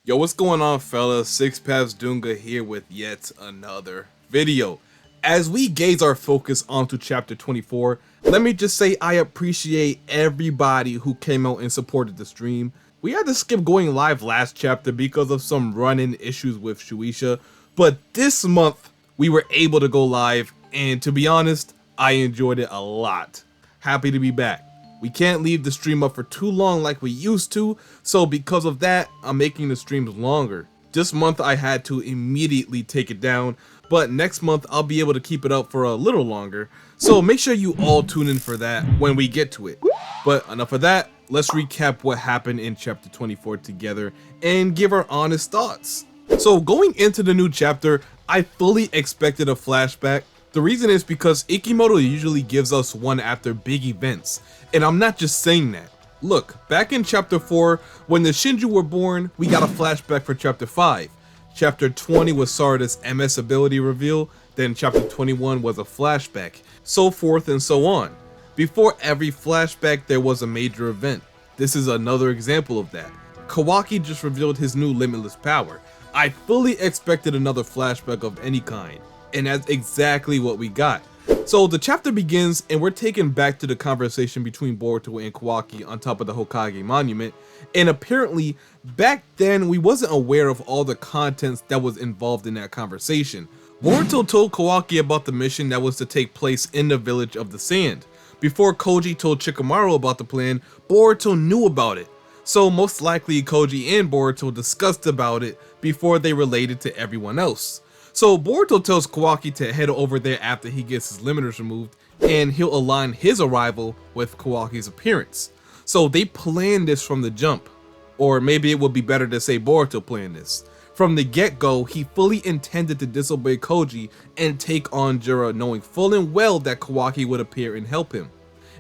Yo, what's going on, fellas? Six Paths Dunga here with yet another video. As we gaze our focus onto chapter 24, let me just say I appreciate everybody who came out and supported the stream. We had to skip going live last chapter because of some run-in issues with Shueisha, but this month we were able to go live, and to be honest, I enjoyed it a lot. Happy to be back. We can't leave the stream up for too long like we used to, so because of that, I'm making the streams longer. This month I had to immediately take it down, but next month I'll be able to keep it up for a little longer, so make sure you all tune in for that when we get to it. But enough of that, let's recap what happened in chapter 24 together and give our honest thoughts. So going into the new chapter, I fully expected a flashback. The reason is because IKEMOTO usually gives us one after big events, and I'm not just saying that. Look, back in chapter 4, when the Shinju were born, we got a flashback for chapter 5. Chapter 20 was Sarada's MS ability reveal, then chapter 21 was a flashback, so forth and so on. Before every flashback there was a major event. This is another example of that. Kawaki just revealed his new limitless power. I fully expected another flashback of any kind, and that's exactly what we got. So the chapter begins and we're taken back to the conversation between Boruto and Kawaki on top of the Hokage monument, and apparently back then we wasn't aware of all the contents that was involved in that conversation. Boruto told Kawaki about the mission that was to take place in the village of the sand. Before Koji told Shikamaru about the plan, Boruto knew about it. So most likely Koji and Boruto discussed about it before they relayed it to everyone else. So Boruto tells Kawaki to head over there after he gets his limiters removed, and he'll align his arrival with Kawaki's appearance. So they planned this from the jump, or maybe it would be better to say Boruto planned this. From the get-go, he fully intended to disobey Koji and take on Jura, knowing full and well that Kawaki would appear and help him.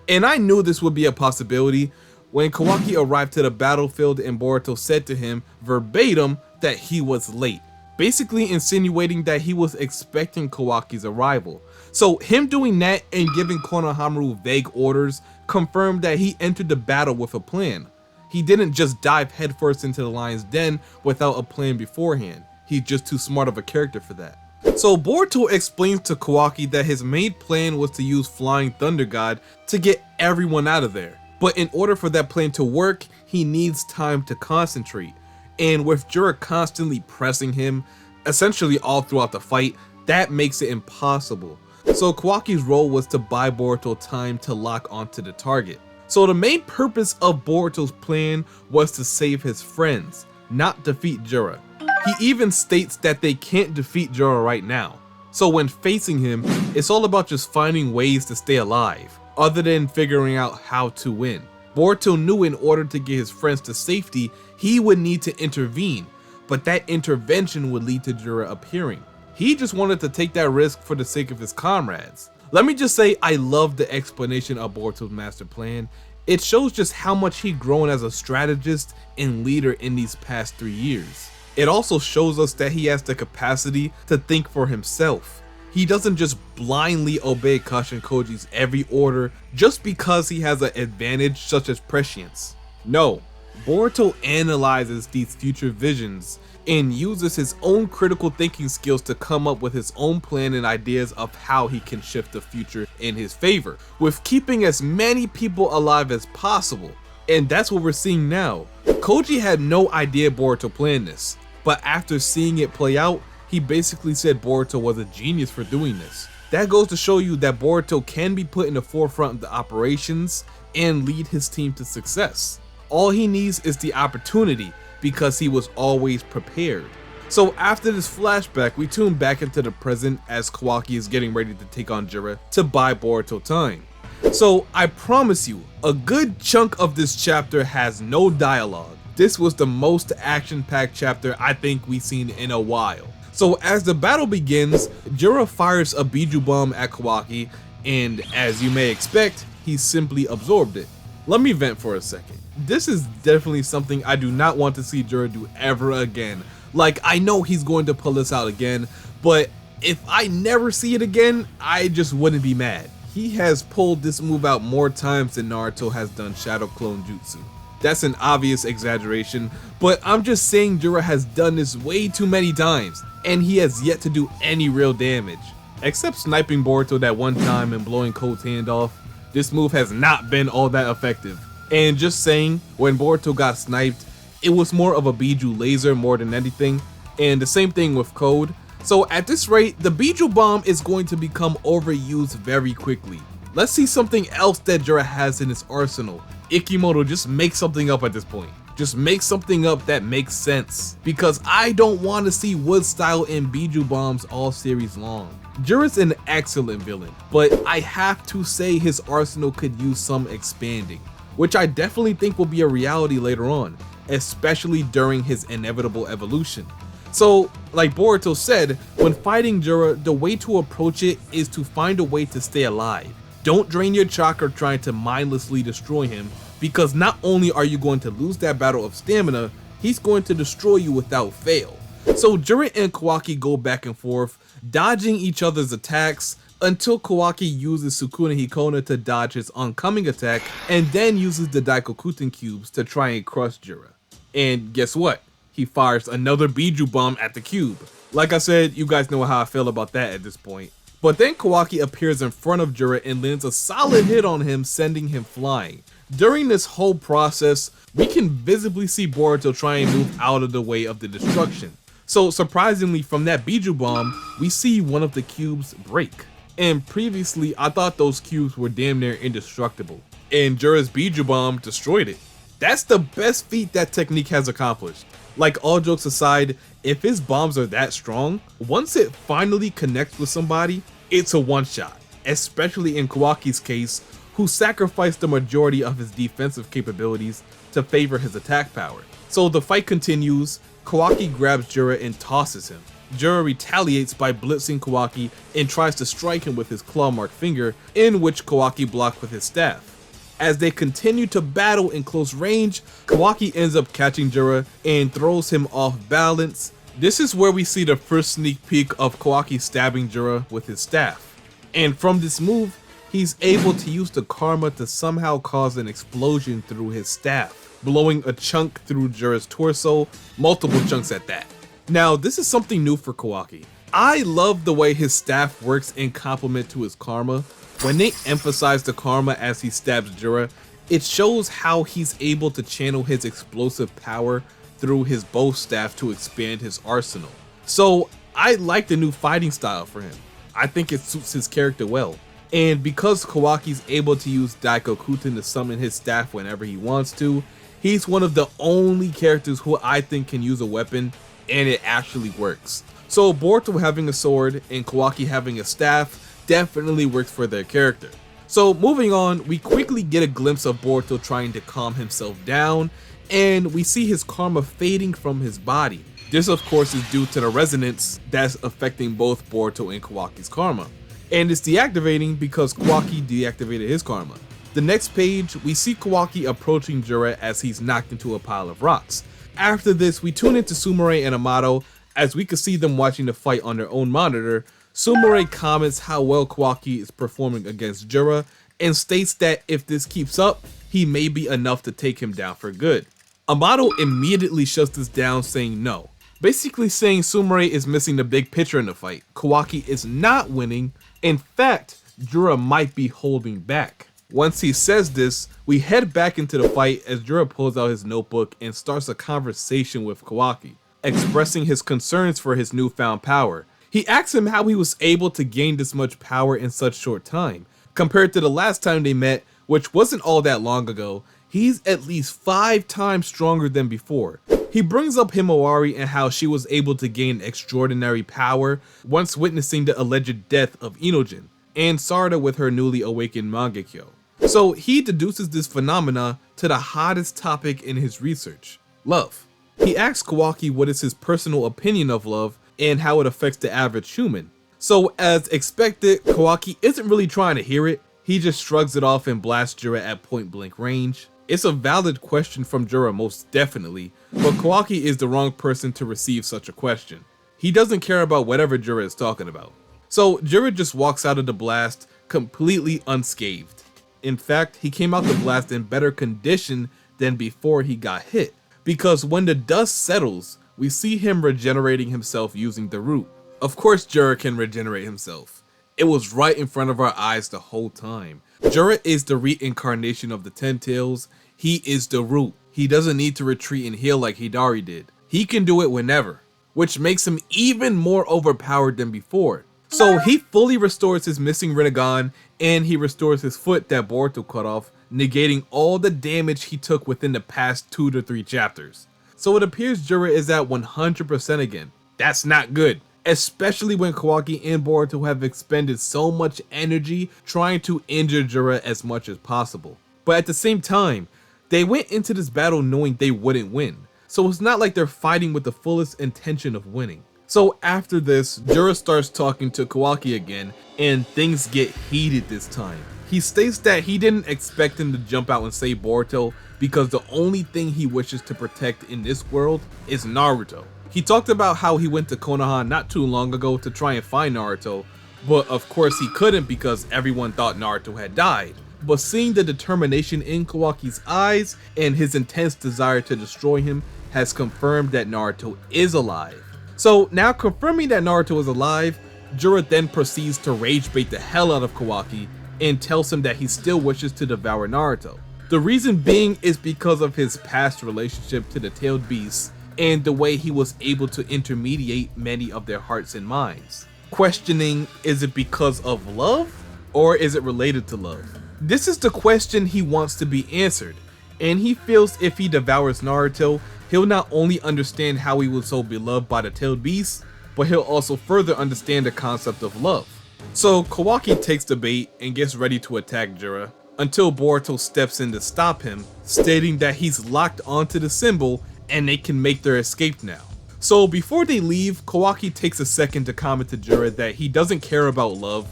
And I knew this would be a possibility when Kawaki arrived to the battlefield and Boruto said to him verbatim that he was late, basically insinuating that he was expecting Kawaki's arrival. So him doing that and giving Konohamaru vague orders confirmed that he entered the battle with a plan. He didn't just dive headfirst into the lion's den without a plan beforehand. He's just too smart of a character for that. So Boruto explains to Kawaki that his main plan was to use Flying Thunder God to get everyone out of there. But in order for that plan to work, he needs time to concentrate. And with Jura constantly pressing him, essentially all throughout the fight, that makes it impossible. So Kawaki's role was to buy Boruto time to lock onto the target. So the main purpose of Boruto's plan was to save his friends, not defeat Jura. He even states that they can't defeat Jura right now. So when facing him, it's all about just finding ways to stay alive, other than figuring out how to win. Boruto knew in order to get his friends to safety, he would need to intervene, but that intervention would lead to Jura appearing. He just wanted to take that risk for the sake of his comrades. Let me just say I love the explanation of Boruto's master plan. It shows just how much he'd grown as a strategist and leader in these past 3 years. It also shows us that he has the capacity to think for himself. He doesn't just blindly obey KASHIN Koji's every order just because he has an advantage such as prescience. No, Boruto analyzes these future visions and uses his own critical thinking skills to come up with his own plan and ideas of how he can shift the future in his favor, with keeping as many people alive as possible. And that's what we're seeing now. Koji had no idea Boruto planned this, but after seeing it play out, he basically said Boruto was a genius for doing this. That goes to show you that Boruto can be put in the forefront of the operations and lead his team to success. All he needs is the opportunity because he was always prepared. So after this flashback, we tune back into the present as Kawaki is getting ready to take on Jura to buy Boruto time. So I promise you, a good chunk of this chapter has no dialogue. This was the most action-packed chapter I think we've seen in a while. So as the battle begins, Jura fires a Biju bomb at Kawaki, and as you may expect, he simply absorbed it. Let me vent for a second. This is definitely something I do not want to see Jura do ever again. Like, I know he's going to pull this out again, but if I never see it again, I just wouldn't be mad. He has pulled this move out more times than Naruto has done Shadow Clone Jutsu. That's an obvious exaggeration, but I'm just saying Jura has done this way too many times, and he has yet to do any real damage. Except sniping Boruto that one time and blowing Code's hand off, this move has not been all that effective. And just saying, when Boruto got sniped, it was more of a Biju laser more than anything, and the same thing with Code. So at this rate, the Biju bomb is going to become overused very quickly. Let's see something else that Jura has in his arsenal. IKEMOTO, just make something up at this point. Just make something up that makes sense, because I don't want to see wood style and Biju bombs all series long. Jura's an excellent villain, but I have to say his arsenal could use some expanding, which I definitely think will be a reality later on, especially during his inevitable evolution. So, like Boruto said, when fighting Jura, the way to approach it is to find a way to stay alive. Don't drain your chakra trying to mindlessly destroy him, because not only are you going to lose that battle of stamina, he's going to destroy you without fail. So Jura and Kawaki go back and forth, dodging each other's attacks, until Kawaki uses Sukuna Hikona to dodge his oncoming attack, and then uses the Daikokuten cubes to try and crush Jura. And guess what? He fires another Biju bomb at the cube. Like I said, you guys know how I feel about that at this point. But then Kawaki appears in front of Jura and lands a solid hit on him, sending him flying. During this whole process, we can visibly see Boruto try and move out of the way of the destruction. So surprisingly, from that Biju bomb, we see one of the cubes break. And previously, I thought those cubes were damn near indestructible, and Jura's Biju bomb destroyed it. That's the best feat that technique has accomplished. Like, all jokes aside, if his bombs are that strong, once it finally connects with somebody, it's a one-shot, especially in Kawaki's case, who sacrificed the majority of his defensive capabilities to favor his attack power. So the fight continues. Kawaki grabs Jura and tosses him. Jura retaliates by blitzing Kawaki and tries to strike him with his claw-marked finger, in which Kawaki blocked with his staff. As they continue to battle in close range, Kawaki ends up catching Jura and throws him off balance. This is where we see the first sneak peek of Kawaki stabbing Jura with his staff. And from this move, he's able to use the karma to somehow cause an explosion through his staff, blowing a chunk through Jura's torso, multiple chunks at that. Now, this is something new for Kawaki. I love the way his staff works in complement to his karma. When they emphasize the karma as he stabs Jura, it shows how he's able to channel his explosive power through his bow staff to expand his arsenal. So I like the new fighting style for him. I think it suits his character well. And because Kawaki's able to use Daikokuten to summon his staff whenever he wants to, he's one of the only characters who I think can use a weapon and it actually works. So Boruto having a sword and Kawaki having a staff definitely works for their character. So moving on, we quickly get a glimpse of Boruto trying to calm himself down, and we see his karma fading from his body. This of course is due to the resonance that's affecting both Boruto and Kawaki's karma. And it's deactivating because Kawaki deactivated his karma. The next page, we see Kawaki approaching Jura as he's knocked into a pile of rocks. After this, we tune into Sumire and Amato as we can see them watching the fight on their own monitor. Sumire comments how well Kawaki is performing against Jura and states that if this keeps up, he may be enough to take him down for good. Amato immediately shuts this down, saying no. Basically saying Sumire is missing the big picture in the fight. Kawaki is not winning. In fact, Jura might be holding back. Once he says this, we head back into the fight as Jura pulls out his notebook and starts a conversation with Kawaki, expressing his concerns for his newfound power. He asks him how he was able to gain this much power in such short time. Compared to the last time they met, which wasn't all that long ago, he's at least 5 times stronger than before. He brings up Himawari and how she was able to gain extraordinary power once witnessing the alleged death of Inojin, and Sarada with her newly awakened Mangekyo. So he deduces this phenomena to the hottest topic in his research, love. He asks Kawaki what is his personal opinion of love and how it affects the average human. So as expected, Kawaki isn't really trying to hear it. He just shrugs it off and blasts Jura at point blank range. It's a valid question from Jura most definitely, but Kawaki is the wrong person to receive such a question. He doesn't care about whatever Jura is talking about. So Jura just walks out of the blast completely unscathed. In fact, he came out the blast in better condition than before he got hit, because when the dust settles, we see him regenerating himself using the root. Of course Jura can regenerate himself. It was right in front of our eyes the whole time. Jura is the reincarnation of the Ten Tails. He is the root. He doesn't need to retreat and heal like Hidari did. He can do it whenever, which makes him even more overpowered than before. So he fully restores his missing Rinnegan, and he restores his foot that Boruto cut off, negating all the damage he took within the past 2 to 3 chapters. So it appears Jura is at 100% again. That's not good, especially when Kawaki and Boruto have expended so much energy trying to injure Jura as much as possible. But at the same time, they went into this battle knowing they wouldn't win. So it's not like they're fighting with the fullest intention of winning. So after this, Jura starts talking to Kawaki again, and things get heated this time. He states that he didn't expect him to jump out and save Boruto because the only thing he wishes to protect in this world is Naruto. He talked about how he went to Konoha not too long ago to try and find Naruto, but of course he couldn't because everyone thought Naruto had died. But seeing the determination in Kawaki's eyes and his intense desire to destroy him has confirmed that Naruto is alive. So now confirming that Naruto is alive, Jura then proceeds to rage bait the hell out of Kawaki and tells him that he still wishes to devour Naruto. The reason being is because of his past relationship to the tailed beasts and the way he was able to intermediate many of their hearts and minds. Questioning, is it because of love or is it related to love? This is the question he wants to be answered, and he feels if he devours Naruto, he'll not only understand how he was so beloved by the tailed beasts, but he'll also further understand the concept of love. So Kawaki takes the bait and gets ready to attack Jura, until Boruto steps in to stop him, stating that he's locked onto the symbol and they can make their escape now. So before they leave, Kawaki takes a second to comment to Jura that he doesn't care about love,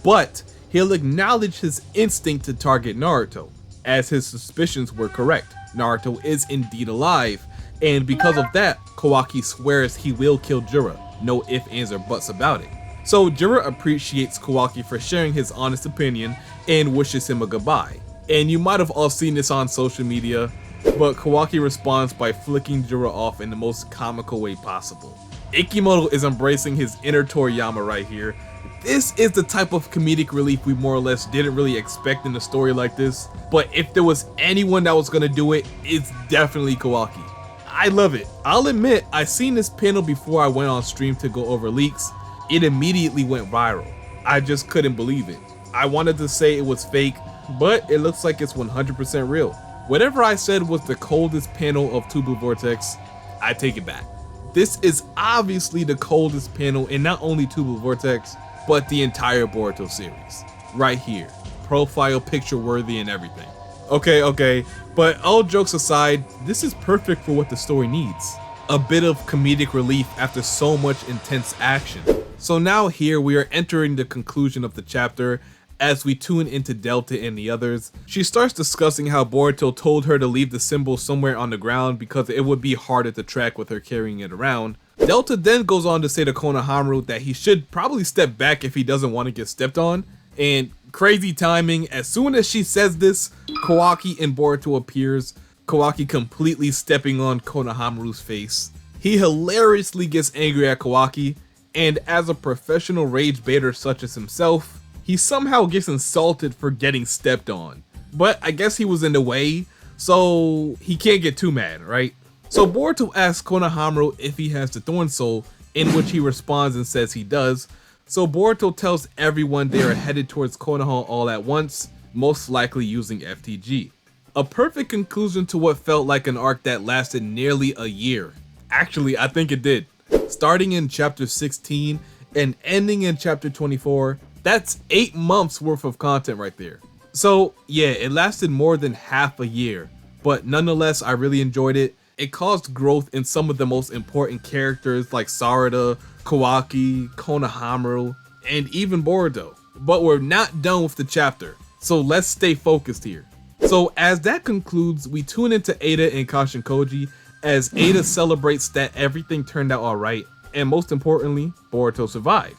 but he'll acknowledge his instinct to target Naruto, as his suspicions were correct. Naruto is indeed alive, and because of that, Kawaki swears he will kill Jura, no ifs, ands, or buts about it. So Jura appreciates Kawaki for sharing his honest opinion and wishes him a goodbye. And you might have all seen this on social media, but Kawaki responds by flicking Jura off in the most comical way possible. IKEMOTO is embracing his inner Toriyama right here. This is the type of comedic relief we more or less didn't really expect in a story like this, but if there was anyone that was gonna do it, it's definitely Kawaki. I love it. I'll admit, I seen this panel before I went on stream to go over leaks. It immediately went viral. I just couldn't believe it. I wanted to say it was fake, but it looks like it's 100% real. Whatever I said was the coldest panel of TBV VORTEX, I take it back. This is obviously the coldest panel in not only TBV VORTEX, but the entire Boruto series. Right here. Profile picture worthy and everything. Okay, but all jokes aside, this is perfect for what the story needs. A bit of comedic relief after so much intense action. So now here we are entering the conclusion of the chapter as we tune into Delta and the others. She starts discussing how Boruto told her to leave the symbol somewhere on the ground because it would be harder to track with her carrying it around. Delta then goes on to say to Konohamaru that he should probably step back if he doesn't want to get stepped on, and crazy timing, as soon as she says this, Kawaki and Boruto appears, Kawaki completely stepping on Konohamaru's face. He hilariously gets angry at Kawaki, and as a professional rage baiter such as himself, he somehow gets insulted for getting stepped on. But I guess he was in the way, so he can't get too mad, right? So Boruto asks Konohamaru if he has the Thorn Soul, in which he responds and says he does. So Boruto tells everyone they are headed towards Konoha all at once, most likely using FTG. A perfect conclusion to what felt like an arc that lasted nearly a year. Actually, I think it did. Starting in chapter 16 and ending in chapter 24, that's 8 months worth of content right there. So yeah, it lasted more than half a year, but nonetheless, I really enjoyed it. It caused growth in some of the most important characters like Sarada, Kawaki, Konohamaru, and even Boruto. But we're not done with the chapter, so let's stay focused here. So as that concludes, we tune into EIDA and KASHIN Koji as EIDA celebrates that everything turned out alright, and most importantly, Boruto survived.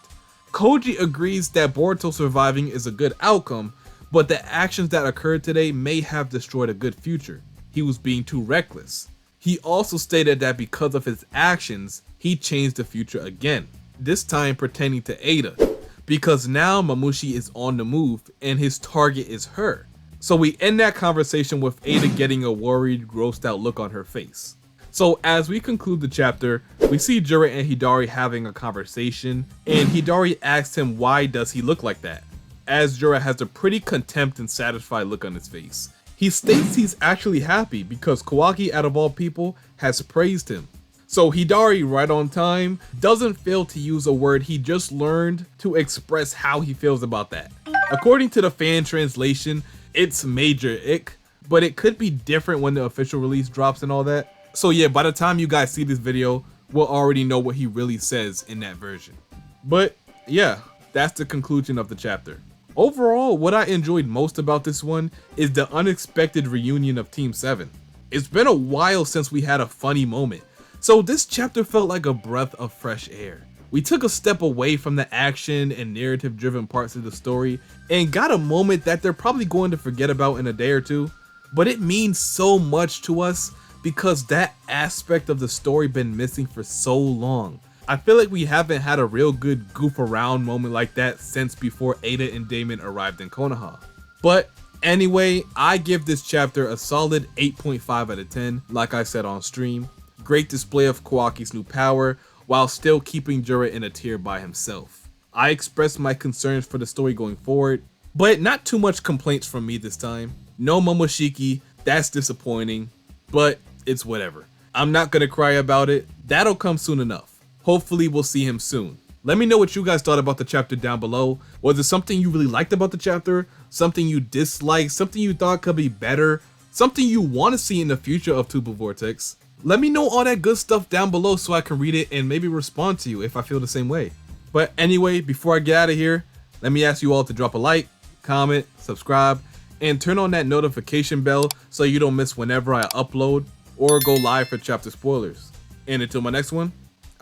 Koji agrees that Boruto surviving is a good outcome, but the actions that occurred today may have destroyed a good future. he was being too reckless. He also stated that because of his actions, he changed the future again, this time pertaining to EIDA, because now Mamushi is on the move and his target is her. So we end that conversation with EIDA getting a worried, grossed out look on her face. So as we conclude the chapter, we see Jura and Hidari having a conversation, and Hidari asks him why does he look like that, as Jura has a pretty contempt and satisfied look on his face. He states he's actually happy because Kawaki, out of all people, has praised him. So Hidari, right on time, doesn't fail to use a word he just learned to express how he feels about that. According to the fan translation, it's major ick, but it could be different when the official release drops and all that. So yeah, by the time you guys see this video, we'll already know what he really says in that version. But yeah, that's the conclusion of the chapter. Overall, what I enjoyed most about this one is the unexpected reunion of Team 7. It's been a while since we had a funny moment, so this chapter felt like a breath of fresh air. We took a step away from the action and narrative driven parts of the story and got a moment that they're probably going to forget about in a day or two, but it means so much to us because that aspect of the story been missing for so long. I feel like we haven't had a real good goof around moment like that since before EIDA and Damon arrived in Konoha. But anyway, I give this chapter a solid 8.5 out of 10, like I said on stream. Great display of Kawaki's new power, while still keeping Jura in a tier by himself. I expressed my concerns for the story going forward, but not too much complaints from me this time. No Momoshiki, that's disappointing, but it's whatever. I'm not gonna cry about it, that'll come soon enough. Hopefully we'll see him soon. Let me know what you guys thought about the chapter down below. Was it something you really liked about the chapter? Something you disliked? Something you thought could be better? Something you want to see in the future of Tuba Vortex? Let me know all that good stuff down below so I can read it and maybe respond to you if I feel the same way. But anyway, before I get out of here, let me ask you all to drop a like, comment, subscribe, and turn on that notification bell so you don't miss whenever I upload or go live for chapter spoilers. And until my next one,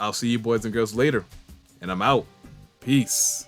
I'll see you boys and girls later. And I'm out. Peace.